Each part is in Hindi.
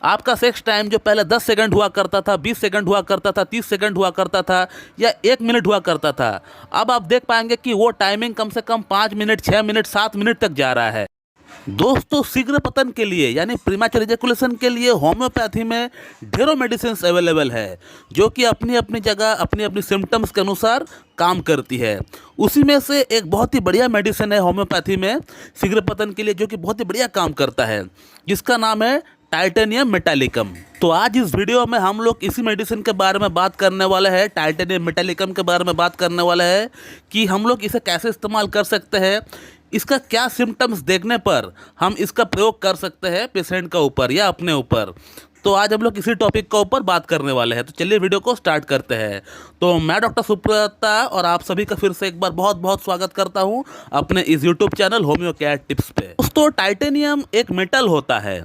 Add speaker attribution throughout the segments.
Speaker 1: आपका सेक्स टाइम जो पहले 10 सेकंड हुआ करता था, 20 सेकंड हुआ करता था, 30 सेकंड हुआ करता था या 1 मिनट हुआ करता था, अब आप देख पाएंगे कि वो टाइमिंग कम से कम 5 मिनट, 6 मिनट, 7 मिनट तक जा रहा है। दोस्तों, शीघ्र पतन के लिए यानी प्रीमैच्योर इजैकुलेशन के लिए होम्योपैथी में ढेरों मेडिसिन अवेलेबल है, जो कि अपनी अपनी जगह अपनी अपनी सिम्टम्स के अनुसार काम करती है। उसी में से एक बहुत ही बढ़िया मेडिसिन है होम्योपैथी में शीघ्र पतन के लिए, जो कि बहुत ही बढ़िया काम करता है, जिसका नाम है टाइटेनियम मेटालिकम। तो आज इस वीडियो में हम लोग इसी मेडिसिन के बारे में बात करने वाले हैं, टाइटेनियम मेटालिकम के बारे में बात करने वाले हैं कि हम लोग इसे कैसे इस्तेमाल कर सकते हैं, इसका क्या सिम्टम्स देखने पर हम इसका प्रयोग कर सकते हैं पेशेंट का ऊपर या अपने ऊपर। तो आज हम लोग इसी टॉपिक के ऊपर बात करने वाले हैं। तो चलिए वीडियो को स्टार्ट करते हैं। तो मैं डॉक्टर सुब्रता और आप सभी का फिर से एक बार बहुत बहुत स्वागत करता हूं अपने इस YouTube channel homeo care tips पे। दोस्तों, टाइटेनियम एक मेटल होता है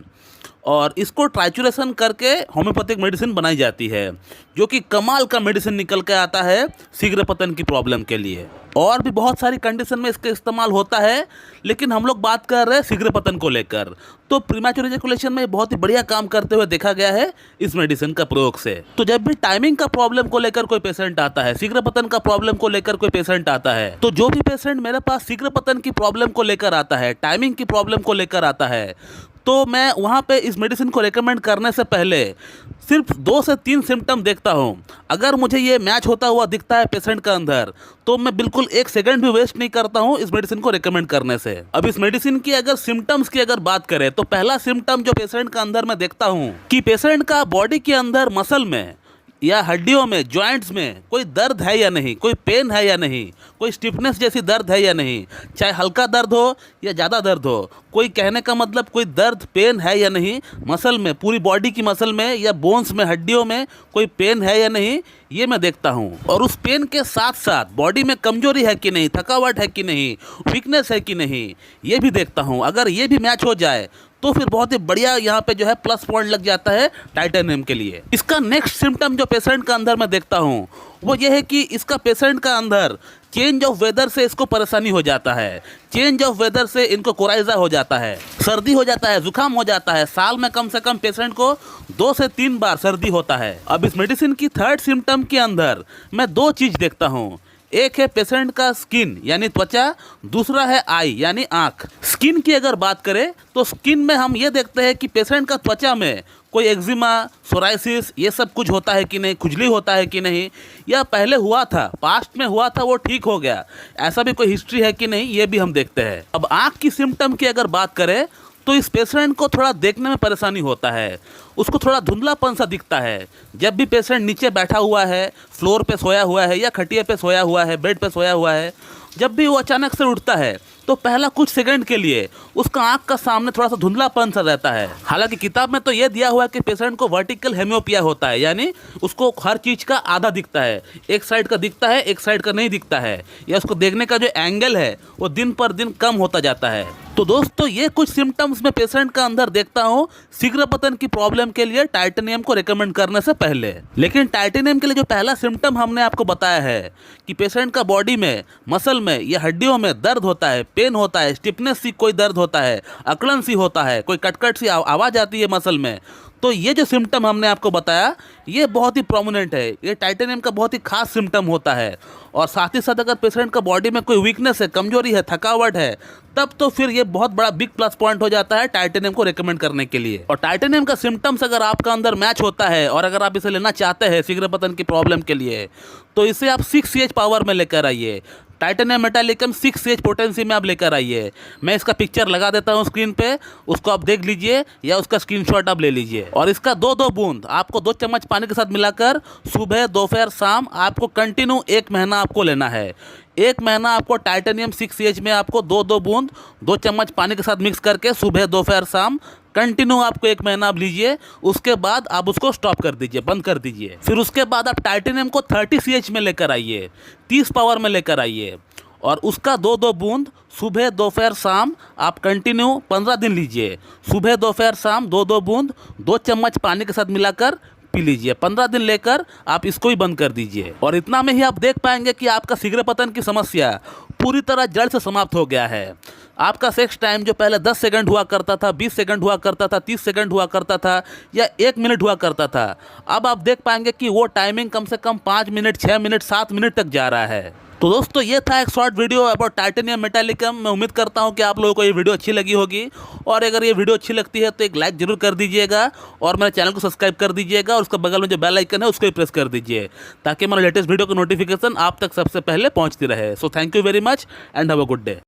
Speaker 1: और इसको ट्राइचुरेशन करके होम्योपैथिक मेडिसिन बनाई जाती है, जो कि कमाल का मेडिसिन निकल के आता है शीघ्र पतन की प्रॉब्लम के लिए। और भी बहुत सारी कंडीशन में इसका इस्तेमाल होता है, लेकिन हम लोग बात कर रहे हैं शीघ्र पतन को लेकर। तो प्रीमैच्योर इजैकुलेशन में बहुत ही बढ़िया काम करते हुए देखा गया है इस मेडिसिन का प्रयोग से। तो जब भी टाइमिंग का प्रॉब्लम को लेकर कोई पेशेंट आता है, शीघ्र पतन का प्रॉब्लम को लेकर कोई पेशेंट आता है, तो जो भी पेशेंट मेरे पास शीघ्र पतन की प्रॉब्लम को लेकर आता है, टाइमिंग की प्रॉब्लम को लेकर आता है, तो मैं वहाँ पे इस मेडिसिन को रेकमेंड करने से पहले सिर्फ 2 से 3 सिम्टम देखता हूँ। अगर मुझे ये मैच होता हुआ दिखता है पेशेंट का अंदर, तो मैं बिल्कुल 1 सेकंड भी वेस्ट नहीं करता हूँ इस मेडिसिन को रेकमेंड करने से। अब इस मेडिसिन की अगर सिम्टम्स की अगर बात करें, तो पहला सिम्टम जो पेशेंट का अंदर मैं देखता हूँ कि पेशेंट का बॉडी के अंदर मसल में या हड्डियों में, जॉइंट्स में कोई दर्द है या नहीं, कोई पेन है या नहीं, कोई स्टिफनेस जैसी दर्द है या नहीं, चाहे हल्का दर्द हो या ज़्यादा दर्द हो, कोई कहने का मतलब कोई दर्द पेन है या नहीं मसल में, पूरी बॉडी की मसल में या बोन्स में, हड्डियों में कोई पेन है या नहीं, ये मैं देखता हूँ। और उस पेन के साथ साथ बॉडी में कमजोरी है कि नहीं, थकावट है कि नहीं, वीकनेस है कि नहीं, ये भी देखता हूँ। अगर ये भी मैच हो जाए तो फिर बहुत ही बढ़िया यहाँ पे जो है प्लस पॉइंट लग जाता है टाइटेनियम के लिए। इसका नेक्स्ट सिम्टम जो पेशेंट का अंदर मैं देखता हूँ वो ये है कि इसका पेशेंट का अंदर चेंज ऑफ वेदर से इसको परेशानी हो जाता है। चेंज ऑफ वेदर से इनको कोराइजा हो जाता है, सर्दी हो जाता है, जुकाम हो जाता है। साल में कम से कम पेशेंट को 2 से 3 बार सर्दी होता है। अब इस मेडिसिन की थर्ड सिम्टम के अंदर मैं 2 चीज़ देखता हूँ। एक है पेशेंट का स्किन यानी त्वचा, दूसरा है आई यानी आँख। स्किन की अगर बात करें तो स्किन में हम ये देखते हैं कि पेशेंट का त्वचा में कोई एक्जिमा, सोराइसिस ये सब कुछ होता है कि नहीं, खुजली होता है कि नहीं, या पहले हुआ था, पास्ट में हुआ था, वो ठीक हो गया, ऐसा भी कोई हिस्ट्री है कि नहीं, ये भी हम देखते हैं। अब आँख की सिम्टम की अगर बात करें तो इस पेशेंट को थोड़ा देखने में परेशानी होता है, उसको थोड़ा धुंधलापन सा दिखता है। जब भी पेशेंट नीचे बैठा हुआ है, फ्लोर पे सोया हुआ है या खटिया पे सोया हुआ है, बेड पे सोया हुआ है, जब भी वो अचानक से उठता है तो पहला कुछ सेकंड के लिए उसका आंख का सामने थोड़ा सा धुंधलापन सा रहता है। हालांकि किताब में तो ये दिया हुआ है कि पेशेंट को वर्टिकल हेमियोपिया होता है, यानी उसको हर चीज़ का आधा दिखता है, एक साइड का दिखता है, एक साइड का नहीं दिखता है, या उसको देखने का जो एंगल है वो दिन पर दिन कम होता जाता है। तो दोस्तों, ये कुछ सिम्टम्स मैं पेशेंट का अंदर देखता हूँ शीघ्र पतन की प्रॉब्लम के लिए टाइटेनियम को रेकमेंड करने से पहले। लेकिन टाइटेनियम के लिए जो पहला सिम्टम हमने आपको बताया है कि पेशेंट का बॉडी में, मसल में या हड्डियों में दर्द होता है, पेन होता है, स्टिफनेस सी कोई दर्द होता है, अकड़न सी होता है, कोई कटकट सी आवाज़ आती है मसल में, तो ये जो सिम्टम हमने आपको बताया ये बहुत ही प्रोमिनेंट है, ये टाइटेनियम का बहुत ही खास सिम्टम होता है। और साथ ही साथ अगर पेशेंट का बॉडी में कोई वीकनेस है, कमजोरी है, थकावट है, तब तो फिर ये बहुत बड़ा बिग प्लस पॉइंट हो जाता है टाइटेनियम को रेकमेंड करने के लिए। और टाइटेनियम का सिम्टम्स अगर आपका अंदर मैच होता है और अगर आप इसे लेना चाहते हैं शीघ्र पतन की प्रॉब्लम के लिए, तो इसे आप 6Ch पावर में लेकर आइए। टाइटेनियम मेटालिकम 6Ch पोटेंसी में आप लेकर आइए। मैं इसका पिक्चर लगा देता हूँ स्क्रीन पे, उसको आप देख लीजिए या उसका स्क्रीनशॉट आप ले लीजिए। और इसका 2-2 बूंद आपको 2 चम्मच पानी के साथ मिलाकर सुबह, दोपहर, शाम आपको कंटिन्यू 1 महीना आपको लेना है। 1 महीना आपको टाइटेनियम 6Ch में आपको 2-2 बूंद 2 चम्मच पानी के साथ मिक्स करके सुबह, दोपहर, शाम कंटिन्यू आपको 1 महीना आप लीजिए। उसके बाद आप उसको स्टॉप कर दीजिए, बंद कर दीजिए। फिर उसके बाद आप टाइटेनियम को 30Ch में लेकर आइए, 30 पावर में लेकर आइए, और उसका 2-2 बूंद सुबह, दोपहर, शाम आप कंटिन्यू 15 दिन लीजिए। सुबह, दोपहर, शाम 2-2 बूंद 2 चम्मच पानी के साथ मिलाकर पी लीजिए। 15 दिन लेकर आप इसको ही बंद कर दीजिए। और इतना में ही आप देख पाएंगे कि आपका शीघ्र पतन की समस्या पूरी तरह जड़ से समाप्त हो गया है। आपका सेक्स टाइम जो पहले 10 सेकंड हुआ करता था, 20 सेकंड हुआ करता था, 30 सेकंड हुआ करता था या 1 मिनट हुआ करता था, अब आप देख पाएंगे कि वो टाइमिंग कम से कम 5 मिनट, 6 मिनट, 7 मिनट तक जा रहा है। तो दोस्तों ये था एक short video about titanium metallicum. मैं उम्मीद करता हूँ कि आप लोगों को ये वीडियो अच्छी लगी होगी, और अगर ये वीडियो अच्छी लगती है तो एक लाइक जरूर कर दीजिएगा और मेरे चैनल को सब्सक्राइब कर दीजिएगा, और उसके बगल में जो बेल आइकन है उसको भी प्रेस कर दीजिए ताकि मेरा लेटेस्ट वीडियो की नोटिफिकेशन आप तक सबसे पहले पहुँचती रहे। So thank you very much and have a good day.